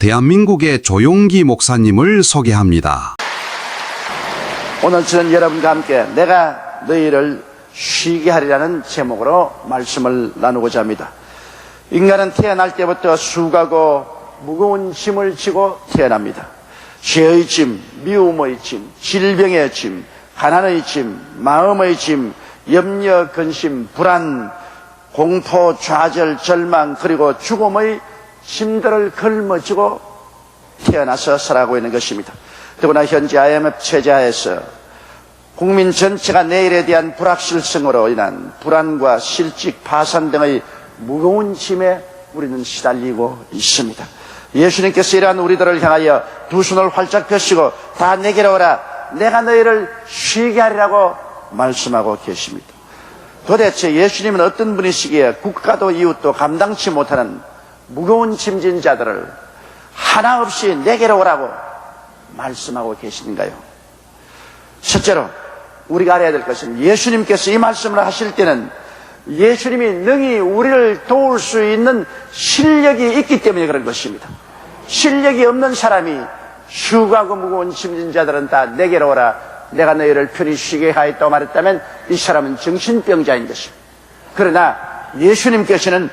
대한민국의 조용기 목사님을 소개합니다. 오늘 저는 여러분과 함께 내가 너희를 쉬게 하리라는 제목으로 말씀을 나누고자 합니다. 인간은 태어날 때부터 수고하고 무거운 짐을 지고 태어납니다. 죄의 짐, 미움의 짐, 질병의 짐, 가난의 짐, 마음의 짐, 염려, 근심, 불안, 공포, 좌절, 절망, 그리고 죽음의 짐들을 걸머지고 태어나서 살아가고 있는 것입니다. 더구나 현재 IMF 체제하에서 국민 전체가 내일에 대한 불확실성으로 인한 불안과 실직, 파산 등의 무거운 짐에 우리는 시달리고 있습니다. 예수님께서 이러한 우리들을 향하여 두 손을 활짝 펴시고 다 내게로 오라, 내가 너희를 쉬게 하리라고 말씀하고 계십니다. 도대체 예수님은 어떤 분이시기에 국가도 이웃도 감당치 못하는 무거운 짐진 자들을 하나 없이 내게로 오라고 말씀하고 계시는가요? 첫째로 우리가 알아야 될 것은 예수님께서 이 말씀을 하실 때는 예수님이 능히 우리를 도울 수 있는 실력이 있기 때문에 그런 것입니다. 실력이 없는 사람이 휴가고 무거운 짐진 자들은 다 내게로 오라, 내가 너희를 편히 쉬게 하였다고 말했다면 이 사람은 정신병자인 것입니다. 그러나 예수님께서는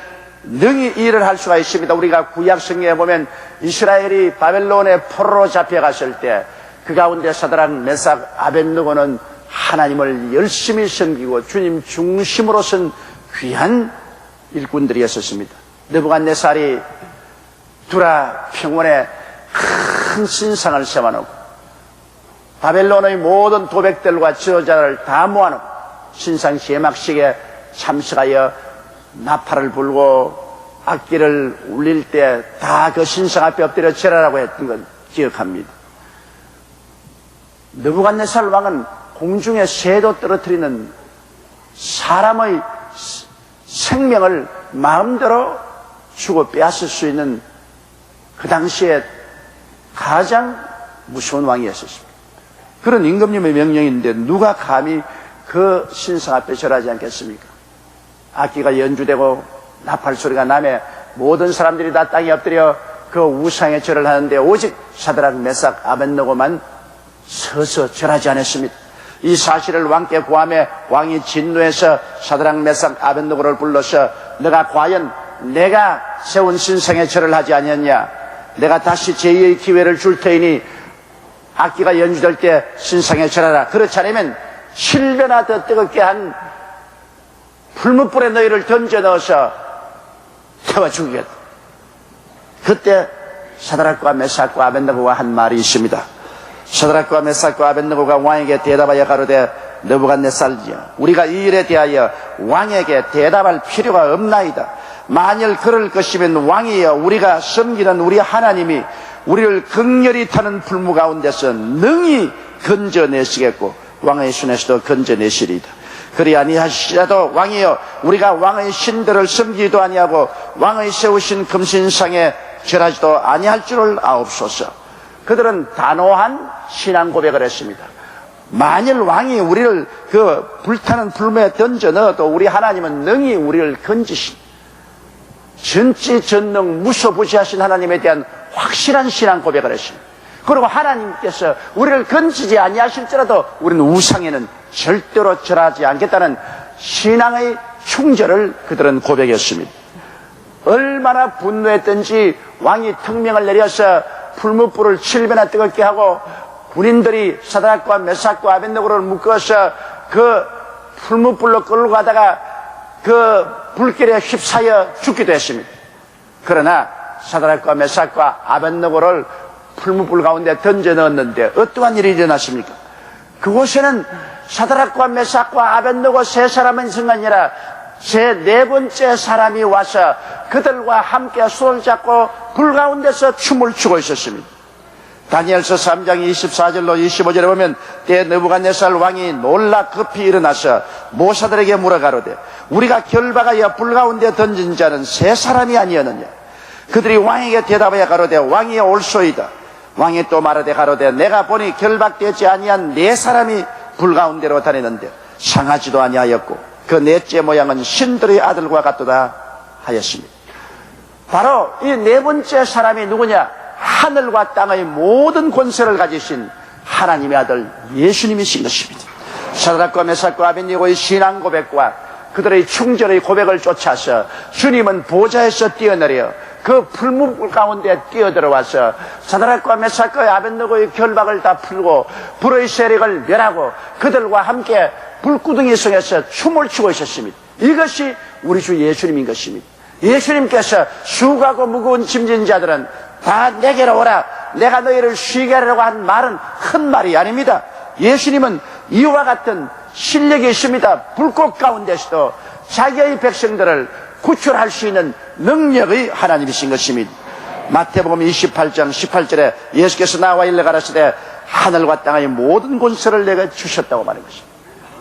능히 이 일을 할 수가 있습니다. 우리가 구약 성경에 보면 이스라엘이 바벨론의 포로로 잡혀갔을 때 그 가운데 사드락, 메삭, 아벳느고는 하나님을 열심히 섬기고 주님 중심으로 선 귀한 일꾼들이었습니다. 느부갓네살이 두라 평원에 큰 신상을 세워놓고 바벨론의 모든 도백들과 지도자를 다 모아놓고 신상 개막식에 참석하여 나팔을 불고 악기를 울릴 때 다 그 신상 앞에 엎드려 절하라고 했던 걸 기억합니다. 느부갓네살 왕은 공중에 새도 떨어뜨리는 사람의 생명을 마음대로 주고 빼앗을 수 있는 그 당시에 가장 무서운 왕이었습니다. 그런 임금님의 명령인데 누가 감히 그 신상 앞에 절하지 않겠습니까? 악기가 연주되고 나팔 소리가 나며 모든 사람들이 다 땅에 엎드려 그 우상에 절을 하는데 오직 사드락, 메삭, 아벳느고만 서서 절하지 않았습니다. 이 사실을 왕께 고하며 왕이 진노해서 사드락, 메삭, 아벳느고를 불러서 너가 과연 내가 세운 신상에 절을 하지 아니했냐? 내가 다시 제2의 기회를 줄 테이니 악기가 연주될 때 신상에 절하라. 그렇지 않으면 7배나 더 뜨겁게 한 불못불에 너희를 던져 넣어서 태워 죽이겠다. 그때 사드락과 메삭과 아벳느고가 한 말이 있습니다. 사드락과 메삭과 아벳느고가 왕에게 대답하여 가로되 느부갓네살이여, 우리가 이 일에 대하여 왕에게 대답할 필요가 없나이다. 만일 그럴 것이면 왕이여, 우리가 섬기는 우리 하나님이 우리를 극렬히 타는 불무 가운데서 능히 건져내시겠고 왕의 손에서도 건져내시리이다. 그리 아니하시더라도 왕이여, 우리가 왕의 신들을 섬기기도 아니하고 왕의 세우신 금신상에 절하지도 아니할 줄을 아옵소서. 그들은 단호한 신앙 고백을 했습니다. 만일 왕이 우리를 그 불타는 불무에 던져 넣어도 우리 하나님은 능히 우리를 건지신 전지전능 무소부지하신 하나님에 대한 확실한 신앙 고백을 했습니다. 그리고 하나님께서 우리를 건지지 아니하실지라도 우리는 우상에는 절대로 절하지 않겠다는 신앙의 충절을 그들은 고백했습니다. 얼마나 분노했던지 왕이 특명을 내려서 풀무불을 7배나 뜨겁게 하고 군인들이 사드락과 메삭과 아벳느고를 묶어서 그 풀무불로 끌고 가다가 그 불길에 휩싸여 죽기도 했습니다. 그러나 사드락과 메삭과 아벳느고를 풀무불 가운데 던져 넣었는데 어떠한 일이 일어났습니까? 그곳에는 사드락과 메삭과 아벳느고 세 사람은 있은 게 아니라 제 네 번째 사람이 와서 그들과 함께 손을 잡고 불 가운데서 춤을 추고 있었습니다. 다니엘서 3장 24절로 25절에 보면 때 느부갓네살 왕이 놀라 급히 일어나서 모사들에게 물어가로되 우리가 결박하여 불 가운데 던진 자는 세 사람이 아니었느냐? 그들이 왕에게 대답하여 가로되 왕이 올소이다. 왕이 또 말하되 가로되 내가 보니 결박되지 아니한 네 사람이 불 가운데로 다니는데 상하지도 아니하였고 그 넷째 모양은 신들의 아들과 같도다 하였습니다. 바로 이 네 번째 사람이 누구냐? 하늘과 땅의 모든 권세를 가지신 하나님의 아들 예수님이신 것입니다. 사드락과 메삭과 아벳니고의 신앙 고백과 그들의 충절의 고백을 쫓아서 주님은 보좌에서 뛰어내려 그 풀무 가운데 뛰어들어와서 사드락과 메삭과 아벳니고의 결박을 다 풀고 불의 세력을 멸하고 그들과 함께 불구덩이 속에서 춤을 추고 있었습니다. 이것이 우리 주 예수님인 것입니다. 예수님께서 수고하고 무거운 짐진 자들은 다 내게로 오라, 내가 너희를 쉬게 하려고 한 말은 큰 말이 아닙니다. 예수님은 이와 같은 실력이 있습니다. 불꽃 가운데서도 자기의 백성들을 구출할 수 있는 능력의 하나님이신 것입니다. 마태복음 28장 18절에 예수께서 나와 일러 가라사대 하늘과 땅의 모든 권세를 내가 주셨다고 말한 것입니다.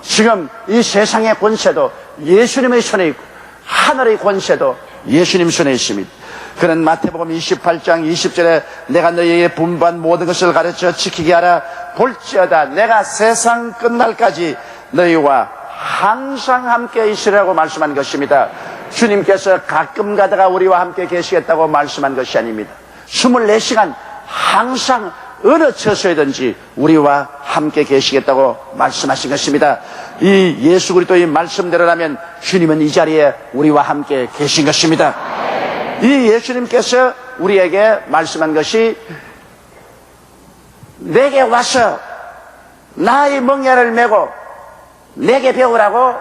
지금 이 세상의 권세도 예수님의 손에 있고 하늘의 권세도 예수님 손에 있습니다. 그는 마태복음 28장 20절에 내가 너희에게 분부한 모든 것을 가르쳐 지키게 하라. 볼지어다 내가 세상 끝날까지 너희와 항상 함께 있으라고 말씀한 것입니다. 주님께서 가끔 가다가 우리와 함께 계시겠다고 말씀한 것이 아닙니다. 24시간 항상 어느 처소에든지 우리와 함께 계시겠다고 말씀하신 것입니다. 이 예수 그리스도의 말씀대로라면 주님은 이 자리에 우리와 함께 계신 것입니다. 이 예수님께서 우리에게 말씀한 것이 내게 와서 나의 멍에를 메고 내게 배우라고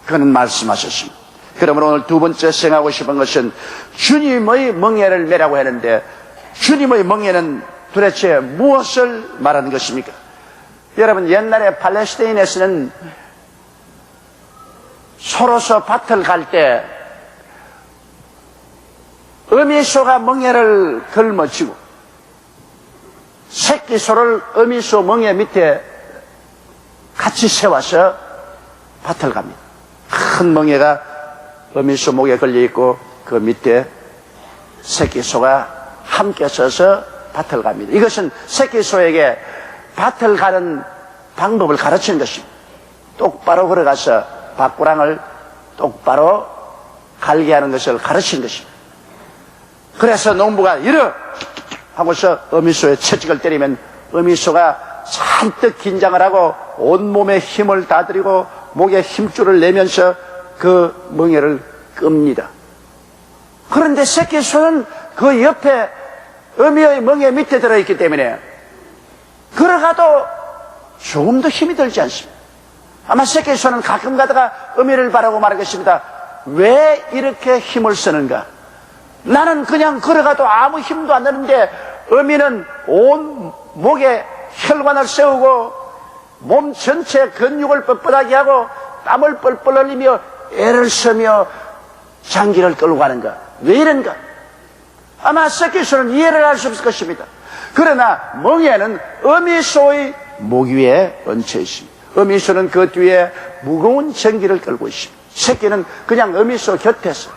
그는 말씀하셨습니다. 그러므로 오늘 두 번째 생각하고 싶은 것은 주님의 멍에를 메라고 했는데 주님의 멍에는 도대체 무엇을 말하는 것입니까? 여러분, 옛날에 팔레스타인에서는 소로서 밭을 갈 때 어미소가 멍에를 걸머쥐고 새끼 소를 어미소 멍에 밑에 같이 세워서 밭을 갑니다. 큰 멍에가 어미소 목에 걸려있고 그 밑에 새끼 소가 함께 서서 밭을 갑니다. 이것은 새끼 소에게 밭을 가는 방법을 가르치는 것입니다. 똑바로 걸어가서 밭구랑을 똑바로 갈게 하는 것을 가르치는 것입니다. 그래서 농부가 이러 하고서 어미소의 채찍을 때리면 어미소가 잔뜩 긴장을 하고 온몸에 힘을 다 들이고 목에 힘줄을 내면서 그 멍에를 끕니다. 그런데 새끼 소는 그 옆에 어미의 멍에 밑에 들어있기 때문에 걸어가도 조금 더 힘이 들지 않습니다. 아마 새끼 소는 가끔 가다가 어미를 바라고 말하겠습니다. 왜 이렇게 힘을 쓰는가? 나는 그냥 걸어가도 아무 힘도 안 드는데 어미는 온 목에 혈관을 세우고 몸 전체 근육을 뻣뻣하게 하고 땀을 뻘뻘 흘리며 애를 쓰며 장기를 끌고 가는가? 왜 이런가? 아마 새끼소는 이해를 할 수 없을 것입니다. 그러나 멍에는 어미소의 목 위에 얹혀 있습니다. 어미소는 그 뒤에 무거운 전기를 끌고 있습니다. 새끼는 그냥 어미소 곁에서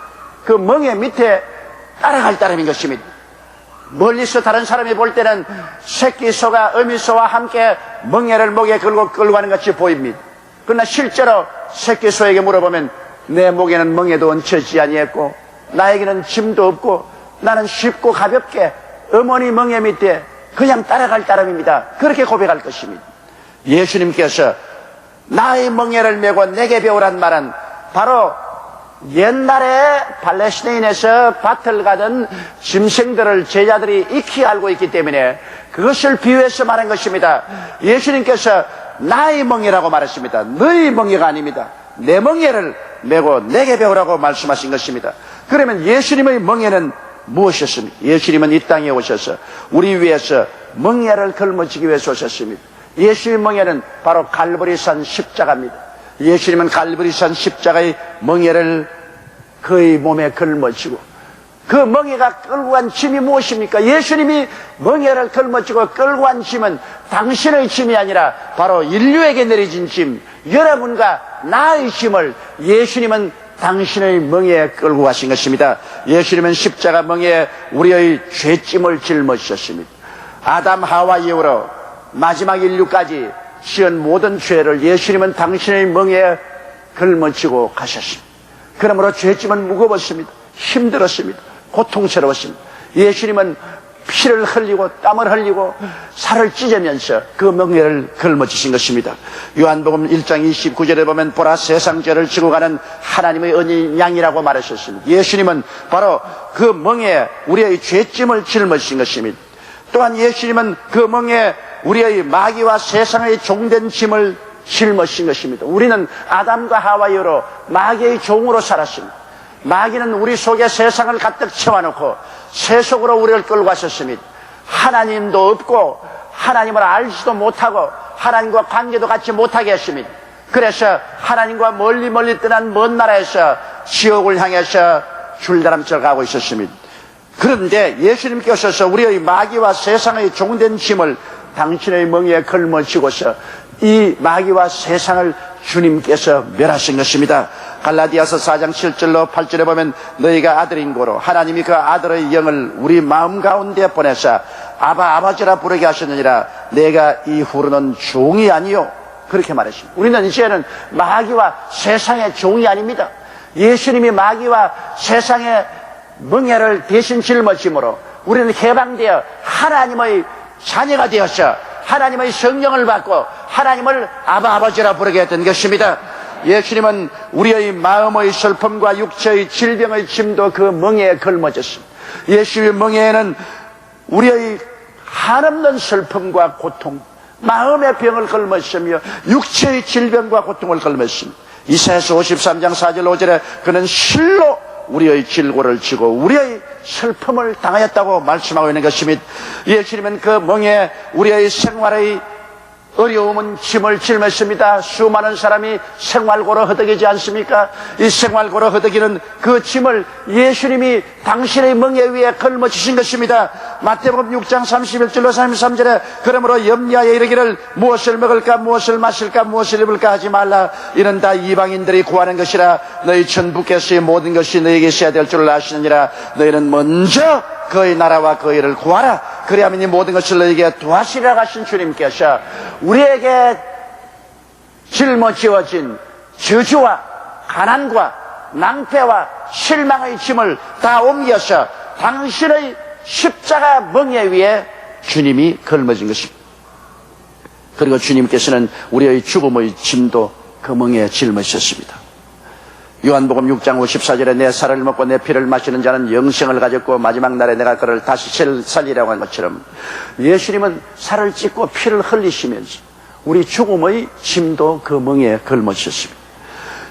그 멍에 밑에 따라갈 따름인 것입니다. 멀리서 다른 사람이 볼 때는 새끼소가 어미소와 함께 멍에를 목에 걸고 끌고 가는 것이 보입니다. 그러나 실제로 새끼소에게 물어보면 내 목에는 멍에도 얹혀지지 아니했고 나에게는 짐도 없고 나는 쉽고 가볍게 어머니 멍에 밑에 그냥 따라갈 따름입니다. 그렇게 고백할 것입니다. 예수님께서 나의 멍에를 메고 내게 배우란 말은 바로 옛날에 팔레스타인에서 밭을 가던 짐승들을 제자들이 익히 알고 있기 때문에 그것을 비유해서 말한 것입니다. 예수님께서 나의 멍에라고 말했습니다. 너의 멍에가 아닙니다. 내 멍에를 메고 내게 배우라고 말씀하신 것입니다. 그러면 예수님의 멍에는 무엇이었습니까? 예수님은 이 땅에 오셔서 우리 위해서 멍에를 걸머쥐기 위해서 오셨습니다. 예수님의 멍에는 바로 갈보리산 십자가입니다. 예수님은 갈보리산 십자가의 멍에를 그의 몸에 걸머쥐고 그 멍에가 끌고 간 짐이 무엇입니까? 예수님이 멍에를 걸머쥐고 끌고 간 짐은 당신의 짐이 아니라 바로 인류에게 내려진 짐, 여러분과 나의 짐을 예수님은 당신의 멍에에 끌고 가신 것입니다. 예수님은 십자가 멍에에 우리의 죄짐을 짊어지셨습니다. 아담 하와 이후로 마지막 인류까지 지은 모든 죄를 예수님은 당신의 멍에에 걸머쥐고 가셨습니다. 그러므로 죄짐은 무거웠습니다. 힘들었습니다. 고통스러웠습니다. 예수님은 피를 흘리고 땀을 흘리고 살을 찢으면서 그 멍에를 걸머지신 것입니다. 요한복음 1장 29절에 보면 보라 세상 죄를 지고 가는 하나님의 어린 양이라고 말하셨습니다. 예수님은 바로 그 멍에 우리의 죄짐을 짊어지신 것입니다. 또한 예수님은 그 멍에 우리의 마귀와 세상의 종된 짐을 짊어지신 것입니다. 우리는 아담과 하와이로 마귀의 종으로 살았습니다. 마귀는 우리 속에 세상을 가득 채워놓고 세속으로 우리를 끌고 갔었습니다. 하나님도 없고 하나님을 알지도 못하고 하나님과 관계도 갖지 못하게 했습니다. 그래서 하나님과 멀리 멀리 떠난 먼 나라에서 지옥을 향해서 줄다람쳐 가고 있었습니다. 그런데 예수님께 오셔서 우리의 마귀와 세상의 종된 짐을 당신의 멍에에 걸머지고서 이 마귀와 세상을 주님께서 멸하신 것입니다. 갈라디아서 4장 7절로 8절에 보면 너희가 아들인 고로 하나님이 그 아들의 영을 우리 마음 가운데 보내사 아바 아버지라 부르게 하셨느니라. 내가 이후로는 종이 아니요, 그렇게 말했습니다. 우리는 이제는 마귀와 세상의 종이 아닙니다. 예수님이 마귀와 세상의 멍에를 대신 짊어짐으로 우리는 해방되어 하나님의 자녀가 되어서 하나님의 성령을 받고 하나님을 아바 아버지라 부르게 했던 것입니다. 예수님은 우리의 마음의 슬픔과 육체의 질병의 짐도 그 멍에에 걸머졌습니다. 예수의 멍에에는 우리의 한없는 슬픔과 고통, 마음의 병을 걸머셨으며 육체의 질병과 고통을 걸머셨습니다. 이사야서 53장 4절 5절에 그는 실로 우리의 질고를 지고 우리의 슬픔을 당하였다고 말씀하고 있는 것입니다. 예수님은 그 멍에 우리의 생활의 어려움은 짐을 짊었습니다. 수많은 사람이 생활고로 허덕이지 않습니까? 이 생활고로 허덕이는 그 짐을 예수님이 당신의 멍에 위에 걸머지신 것입니다. 마태복음 6장 31절로 33절에 그러므로 염려하여 이르기를 무엇을 먹을까 무엇을 마실까 무엇을 입을까 하지 말라. 이는 다 이방인들이 구하는 것이라. 너희 천부께서의 모든 것이 너희에게 있어야 될 줄 아시느니라. 너희는 먼저 그의 나라와 그의 일을 구하라. 그리하면 이 모든 것을 너희에게 도하시리라 하신 주님께서 우리에게 짊어지어진 저주와 가난과 낭패와 실망의 짐을 다 옮겨서 당신의 십자가 멍에 위에 주님이 걸머진 것입니다. 그리고 주님께서는 우리의 죽음의 짐도 그 멍에 짊어지셨습니다. 요한복음 6장 54절에 내 살을 먹고 내 피를 마시는 자는 영생을 가졌고 마지막 날에 내가 그를 다시 살리라고 한 것처럼 예수님은 살을 찢고 피를 흘리시면서 우리 죽음의 짐도 그 멍에 걸머지셨습니다.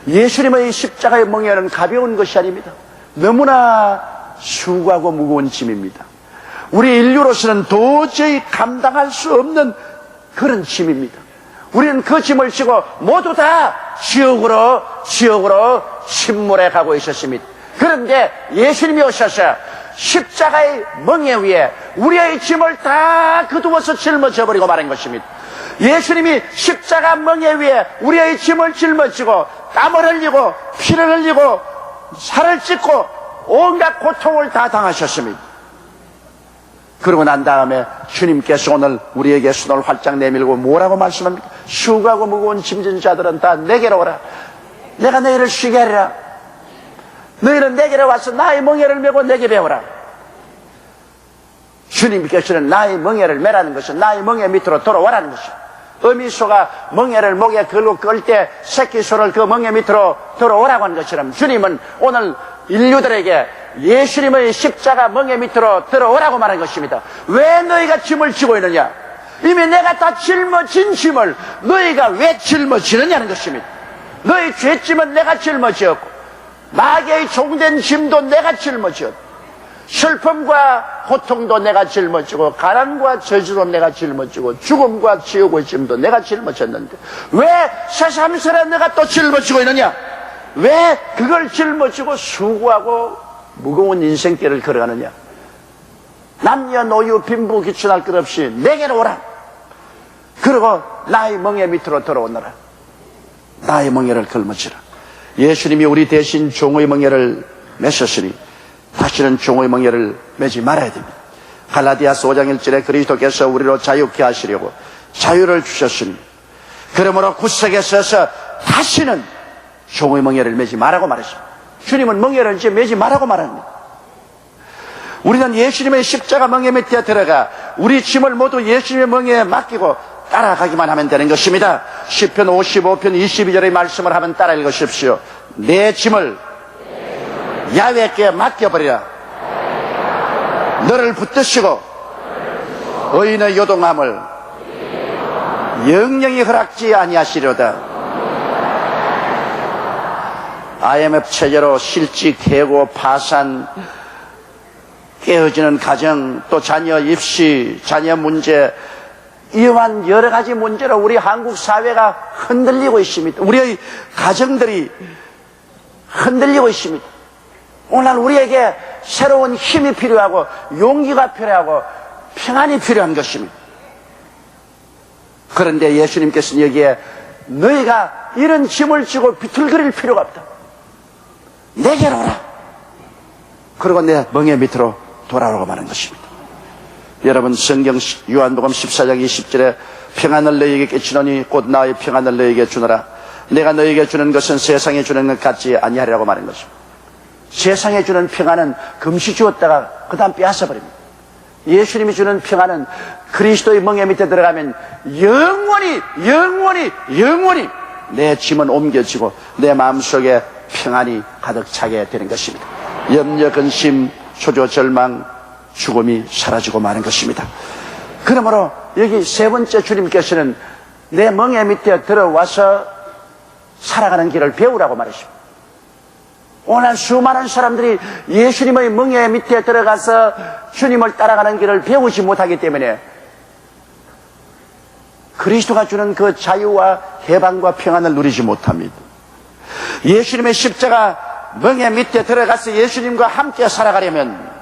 예수님의 십자가의 멍에는 가벼운 것이 아닙니다. 너무나 수고하고 무거운 짐입니다. 우리 인류로서는 도저히 감당할 수 없는 그런 짐입니다. 우리는 그 짐을 지고 모두 다 지옥으로 침몰해 가고 있었습니다. 그런데 예수님이 오셔서 십자가의 멍에 위에 우리의 짐을 다 거두어서 짊어져 버리고 말한 것입니다. 예수님이 십자가 멍에 위에 우리의 짐을 짊어지고 땀을 흘리고 피를 흘리고 살을 찢고 온갖 고통을 다 당하셨습니다. 그러고 난 다음에 주님께서 오늘 우리에게 손을 활짝 내밀고 뭐라고 말씀합니까? 수고하고 무거운 짐진 자들은 다 내게로 오라. 내가 너희를 쉬게 하리라. 너희는 내게로 와서 나의 멍에를 메고 내게 배우라. 주님께서는 나의 멍에를 메라는 것은 나의 멍에 밑으로 돌아오라는 것이죠. 어미소가 멍에를 목에 걸고 끌 때 새끼소를 그 멍에 밑으로 돌아오라고 하는 것처럼 주님은 오늘 인류들에게 예수님의 십자가 멍에 밑으로 들어오라고 말한 것입니다. 왜 너희가 짐을 지고 있느냐? 이미 내가 다 짊어진 짐을 너희가 왜 짊어지느냐는 것입니다. 너희 죄짐은 내가 짊어지었고 마귀의 종된 짐도 내가 짊어지었고 슬픔과 고통도 내가 짊어지고 가난과 저주도 내가 짊어지고 죽음과 지옥의 짐도 내가 짊어졌는데 왜 새삼스레 내가 또 짊어지고 있느냐? 왜 그걸 짊어지고 수고하고 무거운 인생길을 걸어가느냐? 남녀노유 빈부 기춘할 것 없이 내게로 오라. 그리고 나의 멍에 밑으로 들어오너라. 나의 멍에를 걸머지라. 예수님이 우리 대신 종의 멍에를 메셨으니 다시는 종의 멍에를 매지 말아야 됩니다. 갈라디아서 5장 1절에 그리스도께서 우리로 자유케 하시려고 자유를 주셨으니 그러므로 구석에 서서 다시는 종의 멍에를 매지 말라고 말했습니다. 주님은 멍에를 이제 매지 말라고 말합니다. 우리는 예수님의 십자가 멍에 밑에 들어가 우리 짐을 모두 예수님의 멍에 맡기고 따라가기만 하면 되는 것입니다. 시편 55편 22절의 말씀을 한번 따라 읽으십시오. 내 짐을 야훼께 맡겨버리라. 너를 붙드시고 의인의 요동함을 영영히 허락지 아니하시려다. IMF 체제로 실직, 해고, 파산, 깨어지는 가정, 또 자녀 입시, 자녀 문제, 이러한 여러 가지 문제로 우리 한국 사회가 흔들리고 있습니다. 우리의 가정들이 흔들리고 있습니다. 오늘 우리에게 새로운 힘이 필요하고 용기가 필요하고 평안이 필요한 것입니다. 그런데 예수님께서는 여기에 너희가 이런 짐을 지고 비틀거릴 필요가 없다. 내게로 오라. 그리고 내 멍에 밑으로 돌아오라고 말한 것입니다. 여러분, 성경 요한복음 14장 20절에 평안을 너희에게 끼치노니 곧 나의 평안을 너희에게 주노라. 내가 너희에게 주는 것은 세상에 주는 것 같지 아니하리라고 말한 것입니다. 세상에 주는 평안은 금시 주었다가 그 다음 빼앗아버립니다. 예수님이 주는 평안은 그리스도의 멍에 밑에 들어가면 영원히 내 짐은 옮겨지고 내 마음속에 평안이 가득 차게 되는 것입니다. 염려, 근심, 초조, 절망, 죽음이 사라지고 마는 것입니다. 그러므로 여기 세 번째 주님께서는 내 멍에 밑에 들어와서 살아가는 길을 배우라고 말하십니다. 오늘 수많은 사람들이 예수님의 멍에 밑에 들어가서 주님을 따라가는 길을 배우지 못하기 때문에 그리스도가 주는 그 자유와 해방과 평안을 누리지 못합니다. 예수님의 십자가 멍에 밑에 들어가서 예수님과 함께 살아가려면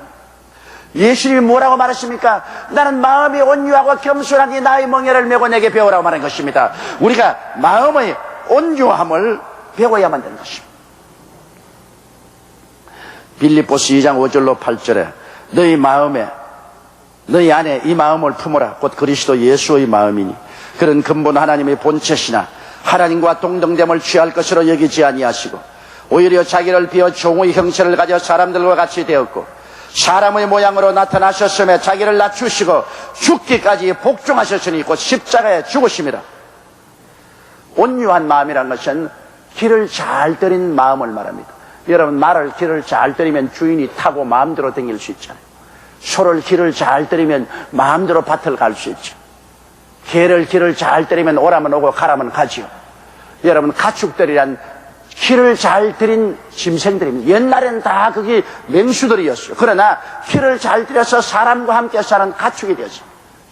예수님이 뭐라고 말하십니까? 나는 마음이 온유하고 겸손하니 나의 멍에를 메고 내게 배우라고 말한 것입니다. 우리가 마음의 온유함을 배워야만 되는 것입니다. 빌립보서 2장 5절로 8절에 너희 마음에 너희 안에 이 마음을 품어라. 곧 그리스도 예수의 마음이니 그런 근본 하나님의 본체시나 하나님과 동등됨을 취할 것으로 여기지 아니하시고 오히려 자기를 비어 종의 형체를 가져 사람들과 같이 되었고 사람의 모양으로 나타나셨음에 자기를 낮추시고 죽기까지 복종하셨으니 곧 십자가에 죽으심이라. 온유한 마음이란 것은 길을 잘 들인 마음을 말합니다. 여러분, 말을 길을 잘 들이면 주인이 타고 마음대로 다닐 수 있잖아요. 소를 길을 잘 들이면 마음대로 밭을 갈 수 있죠. 개를 길을 잘 들이면 오라면 오고 가라면 가지요. 여러분, 가축들이란 길을 잘 들인 짐승들입니다. 옛날엔 다 그게 맹수들이었어요. 그러나 길을 잘 들여서 사람과 함께 사는 가축이 되었어요.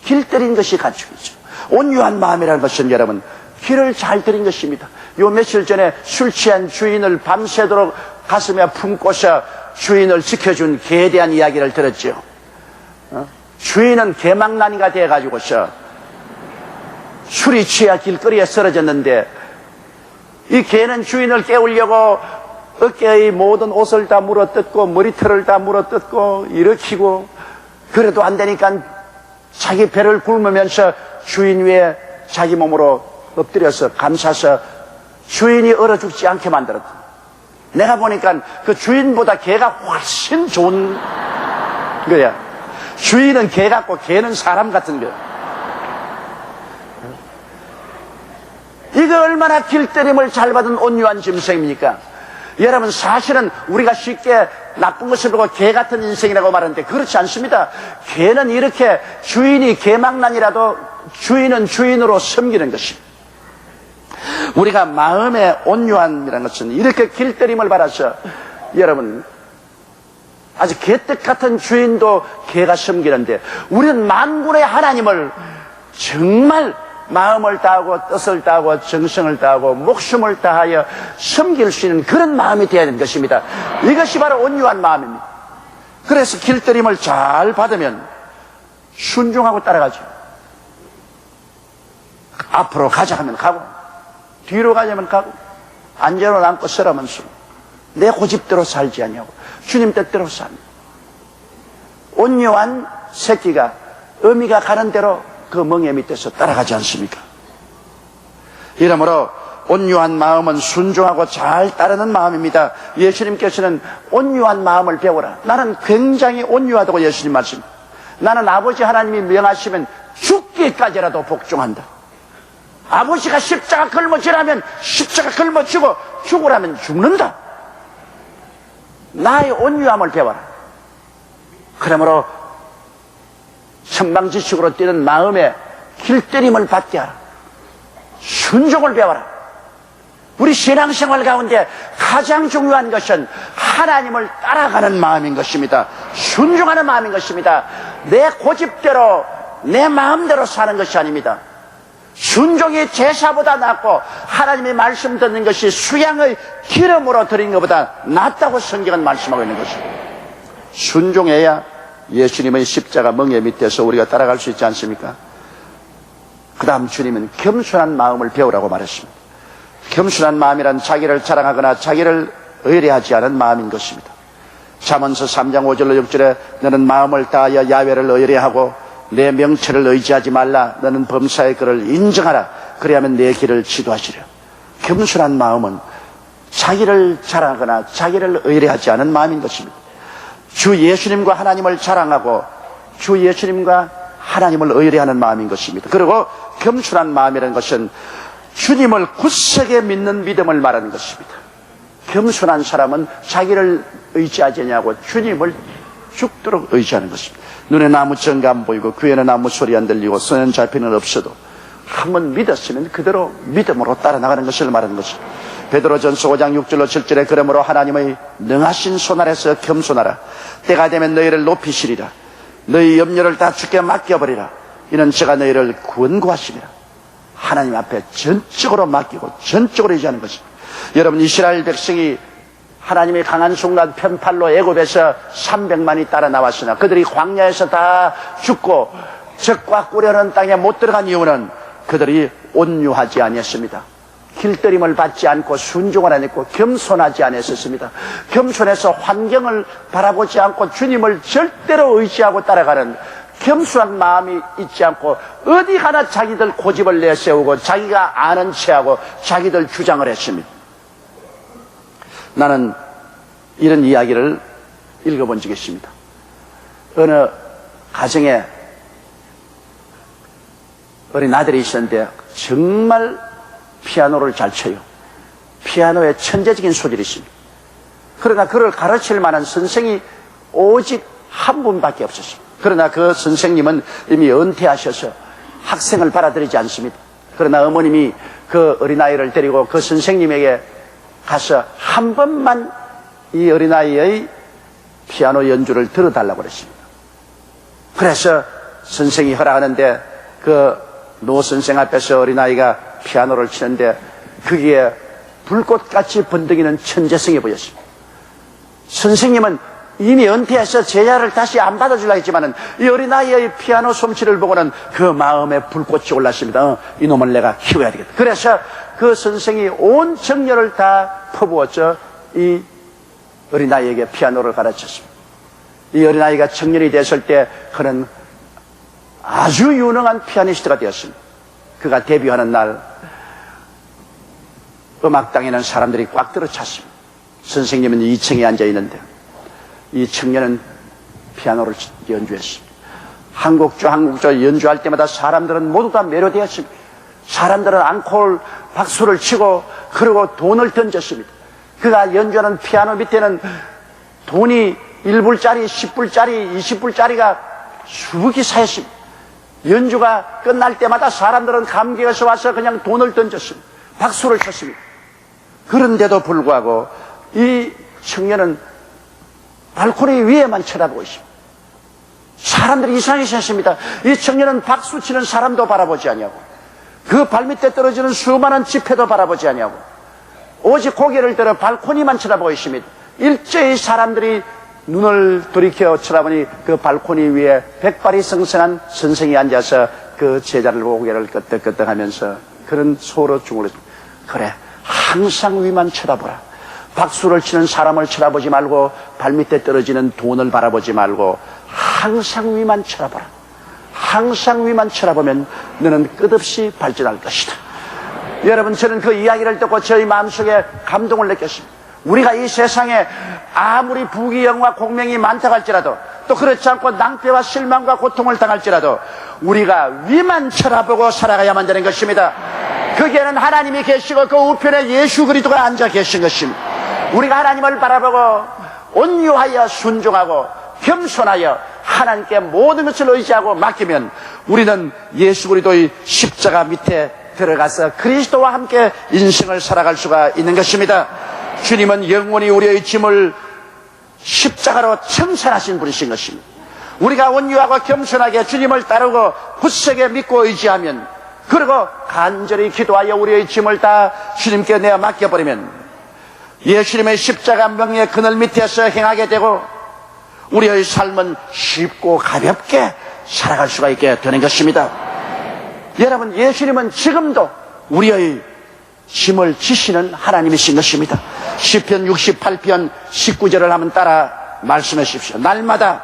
길 들인 것이 가축이죠. 온유한 마음이라는 것은 여러분 길을 잘 들인 것입니다. 요 며칠 전에 술 취한 주인을 밤새도록 가슴에 품고서 주인을 지켜준 개에 대한 이야기를 들었죠. 주인은 개망나니가 돼가지고서 술이 취해 길거리에 쓰러졌는데 이 개는 주인을 깨우려고 어깨의 모든 옷을 다 물어뜯고 머리털을 다 물어뜯고 일으키고 그래도 안 되니까 자기 배를 굶으면서 주인 위에 자기 몸으로 엎드려서 감싸서 주인이 얼어 죽지 않게 만들었다. 내가 보니까 그 주인보다 개가 훨씬 좋은 거야. 주인은 개 같고 개는 사람 같은 거야. 이거 얼마나 길들임을 잘 받은 온유한 짐승입니까? 여러분, 사실은 우리가 쉽게 나쁜 것을 보고 개 같은 인생이라고 말하는데 그렇지 않습니다. 개는 이렇게 주인이 개망난이라도 주인은 주인으로 섬기는 것입니다. 우리가 마음의 온유함이라는 것은 이렇게 길들임을 받아서 여러분 아주 개떡 같은 주인도 개가 섬기는데 우리는 만군의 하나님을 정말 마음을 다하고 뜻을 다하고 정성을 다하고 목숨을 다하여 섬길 수 있는 그런 마음이 되어야 되는 것입니다. 이것이 바로 온유한 마음입니다. 그래서 길들임을 잘 받으면 순종하고 따라가죠. 앞으로 가자 하면 가고 뒤로 가자면 가고 안전을 안고 서라면서 내 고집대로 살지 않냐고 주님 뜻대로 삽니다. 온유한 새끼가 어미가 가는 대로 그 멍에 밑에서 따라가지 않습니까? 이러므로 온유한 마음은 순종하고 잘 따르는 마음입니다. 예수님께서는 온유한 마음을 배워라. 나는 굉장히 온유하다고 예수님 말씀. 나는 아버지 하나님이 명하시면 죽기까지라도 복종한다. 아버지가 십자가 걸머지라면 십자가 걸머지고 죽으라면 죽는다. 나의 온유함을 배워라. 그러므로 천방지축으로 뛰는 마음에 길들임을 받게 하라. 순종을 배워라. 우리 신앙생활 가운데 가장 중요한 것은 하나님을 따라가는 마음인 것입니다. 순종하는 마음인 것입니다. 내 고집대로 내 마음대로 사는 것이 아닙니다. 순종이 제사보다 낫고 하나님의 말씀 듣는 것이 수양의 기름으로 드린 것보다 낫다고 성경은 말씀하고 있는 것입니다. 순종해야 예수님의 십자가 멍에 밑에서 우리가 따라갈 수 있지 않습니까? 그 다음 주님은 겸손한 마음을 배우라고 말했습니다. 겸손한 마음이란 자기를 자랑하거나 자기를 의뢰하지 않은 마음인 것입니다. 잠언서 3장 5절로 6절에 너는 마음을 다하여 야훼를 의뢰하고 내 명철을 의지하지 말라. 너는 범사의 그를 인정하라. 그리하면 내 길을 지도하시려. 겸손한 마음은 자기를 자랑하거나 자기를 의뢰하지 않은 마음인 것입니다. 주 예수님과 하나님을 자랑하고 주 예수님과 하나님을 의뢰하는 마음인 것입니다. 그리고 겸손한 마음이라는 것은 주님을 굳세게 믿는 믿음을 말하는 것입니다. 겸손한 사람은 자기를 의지하지 않냐고 주님을 죽도록 의지하는 것입니다. 눈에 나무 정가 안 보이고 귀에는 아무 소리 안 들리고 손에는 잡히는 없어도 한번 믿었으면 그대로 믿음으로 따라 나가는 것을 말하는 것입니다. 베드로전서 5장 6절로 7절에 그러므로 하나님의 능하신 손 아래서 겸손하라. 때가 되면 너희를 높이시리라. 너희 염려를 다 주께 맡겨버리라. 이는 제가 너희를 권고하시리라. 하나님 앞에 전적으로 맡기고 전적으로 의지하는 것입니다. 여러분, 이스라엘 백성이 하나님의 강한 순간 편팔로 애굽에서 300만이 따라 나왔으나 그들이 광야에서 다 죽고 적과 꾸려는 땅에 못 들어간 이유는 그들이 온유하지 아니었습니다. 길들임을 받지 않고 순종을 안 했고 겸손하지 않았었습니다. 겸손해서 환경을 바라보지 않고 주님을 절대로 의지하고 따라가는 겸손한 마음이 있지 않고 어디 하나 자기들 고집을 내세우고 자기가 아는 체하고 자기들 주장을 했습니다. 나는 이런 이야기를 읽어본 적이 있습니다. 어느 가정에 어린 아들이 있었는데 정말 피아노를 잘 쳐요. 피아노에 천재적인 소질이 있습니다. 그러나 그를 가르칠 만한 선생이 오직 한 분밖에 없었습니다. 그러나 그 선생님은 이미 은퇴하셔서 학생을 받아들이지 않습니다. 그러나 어머님이 그 어린아이를 데리고 그 선생님에게 가서 한 번만 이 어린아이의 피아노 연주를 들어달라고 그랬습니다. 그래서 선생이 허락하는데 그 노 선생 앞에서 어린아이가 피아노를 치는데 그게 불꽃같이 번뜩이는 천재성이 보였습니다. 선생님은 이미 은퇴해서 제자를 다시 안 받아주려고 했지만은 이 어린아이의 피아노 솜씨를 보고는 그 마음에 불꽃이 올랐습니다. 이놈을 내가 키워야 되겠다. 그래서 그 선생이 온 정열을 다 퍼부었죠. 이 어린아이에게 피아노를 가르쳤습니다. 이 어린아이가 청년이 됐을 때 그는 아주 유능한 피아니스트가 되었습니다. 그가 데뷔하는 날 음악당에는 사람들이 꽉 들어찼습니다. 선생님은 2층에 앉아 있는데 이 청년은 피아노를 연주했습니다. 한국조 연주할 때마다 사람들은 모두 다 매료되었습니다. 사람들은 앙콜 박수를 치고 그리고 돈을 던졌습니다. 그가 연주하는 피아노 밑에는 돈이 1불짜리, 10불짜리, 20불짜리가 수북이 쌓였습니다. 연주가 끝날 때마다 사람들은 감격해서 와서 그냥 돈을 던졌습니다. 박수를 쳤습니다. 그런데도 불구하고 이 청년은 발코니 위에만 쳐다보고 있습니다. 사람들이 이상하게 생각했습니다. 이 청년은 박수 치는 사람도 바라보지 아니하고 그 발밑에 떨어지는 수많은 지폐도 바라보지 아니하고 오직 고개를 들어 발코니만 쳐다보고 있습니다. 일제히 사람들이 눈을 돌이켜 쳐다보니 그 발코니 위에 백발이 성성한 선생이 앉아서 그 제자를 보고 고개를 끄덕끄덕하면서 그런 소로 중얼했습니다. 그래, 항상 위만 쳐다보라. 박수를 치는 사람을 쳐다보지 말고 발밑에 떨어지는 돈을 바라보지 말고 항상 위만 쳐다보라. 항상 위만 쳐다보면 너는 끝없이 발전할 것이다. 여러분, 저는 그 이야기를 듣고 저희 마음속에 감동을 느꼈습니다. 우리가 이 세상에 아무리 부귀영화 공명이 많다고 할지라도, 또 그렇지 않고 낭패와 실망과 고통을 당할지라도 우리가 위만 쳐다보고 살아가야만 되는 것입니다. 거기에는 하나님이 계시고 그 우편에 예수 그리스도가 앉아 계신 것입니다. 우리가 하나님을 바라보고 온유하여 순종하고 겸손하여 하나님께 모든 것을 의지하고 맡기면 우리는 예수 그리스도의 십자가 밑에 들어가서 그리스도와 함께 인생을 살아갈 수가 있는 것입니다. 주님은 영원히 우리의 짐을 십자가로 청산하신 분이신 것입니다. 우리가 온유하고 겸손하게 주님을 따르고 굳세게 믿고 의지하면, 그리고 간절히 기도하여 우리의 짐을 다 주님께 내어 맡겨버리면 예수님의 십자가 명예 그늘 밑에서 행하게 되고 우리의 삶은 쉽고 가볍게 살아갈 수가 있게 되는 것입니다. 여러분, 예수님은 지금도 우리의 짐을 지시는 하나님이신 것입니다. 시편 68편 19절을 한번 따라 말씀해 주십시오. 날마다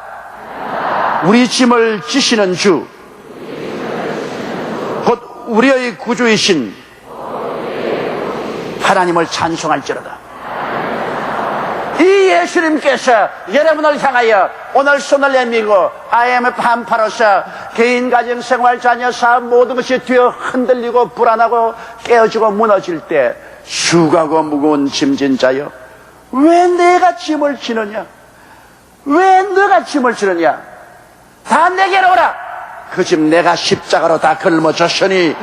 우리 짐을 지시는 주, 곧 우리의 구주이신 하나님을 찬송할지로다. 이 예수님께서 여러분을 향하여 오늘 손을 내밀고 IMF 한파로서 개인, 가정, 생활, 자녀, 사업 모든 것이 뒤어 흔들리고 불안하고 깨어지고 무너질 때 수고하고 무거운 짐진 자여, 왜 내가 짐을 지느냐? 왜 너가 짐을 지느냐? 다 내게로 오라. 그 짐 내가 십자가로 다 걸머졌으니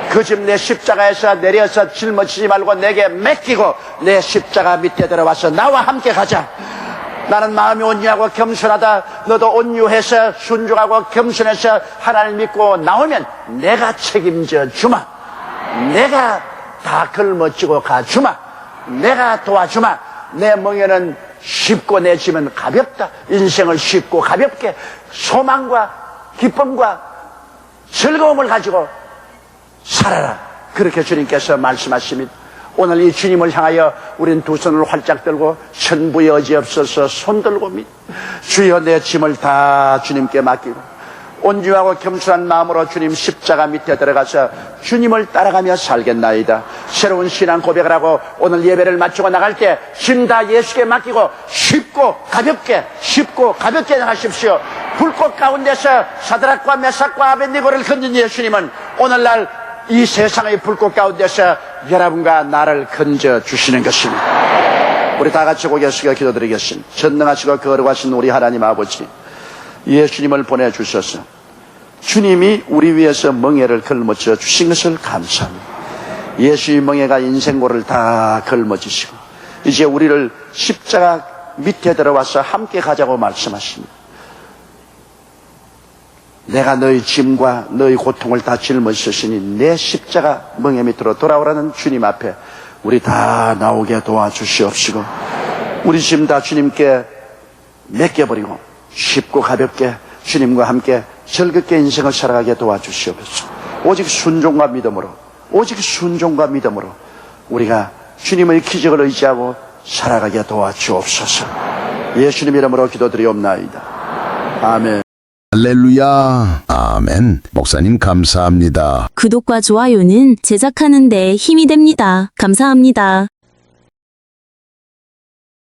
그 짐 내 십자가에서 내려서 짊어지지 말고 내게 맡기고 내 십자가 밑에 들어와서 나와 함께 가자. 나는 마음이 온유하고 겸손하다. 너도 온유해서 순종하고 겸손해서 하나님 믿고 나오면 내가 책임져 주마. 내가 다 걸머쥐고 가주마. 내가 도와주마. 내 멍에는 쉽고 내 짐은 가볍다. 인생을 쉽고 가볍게 소망과 기쁨과 즐거움을 가지고 살아라. 그렇게 주님께서 말씀하십니다. 오늘 이 주님을 향하여 우린 두 손을 활짝 들고 천부의 여지없어서 손 들고 주여 내 짐을 다 주님께 맡기고 온유하고 겸손한 마음으로 주님 십자가 밑에 들어가서 주님을 따라가며 살겠나이다. 새로운 신앙 고백을 하고 오늘 예배를 마치고 나갈 때 짐 다 예수께 맡기고 쉽고 가볍게 나가십시오. 불꽃 가운데서 사드락과 메삭과 아벳네고를 건진 예수님은 오늘날 이 세상의 불꽃 가운데서 여러분과 나를 건져 주시는 것입니다. 우리 다 같이 고개 숙여 기도드리겠습니다. 전능하시고 거룩하신 우리 하나님 아버지, 예수님을 보내주셔서 주님이 우리 위해서 멍에를 걸머져 주신 것을 감사합니다. 예수의 멍에가 인생고를 다 걸머지시고 이제 우리를 십자가 밑에 들어와서 함께 가자고 말씀하십니다. 내가 너희 짐과 너희 고통을 다 짊어지셨으니 내 십자가 멍에 밑으로 돌아오라는 주님 앞에 우리 다 나오게 도와주시옵시고 우리 짐 다 주님께 맡겨버리고 쉽고 가볍게 주님과 함께 즐겁게 인생을 살아가게 도와주시옵소서. 오직 순종과 믿음으로 우리가 주님의 기적을 의지하고 살아가게 도와주옵소서. 예수님 이름으로 기도드리옵나이다. 아멘. 할렐루야. 아멘. 목사님 감사합니다. 구독과 좋아요는 제작하는 데 힘이 됩니다. 감사합니다.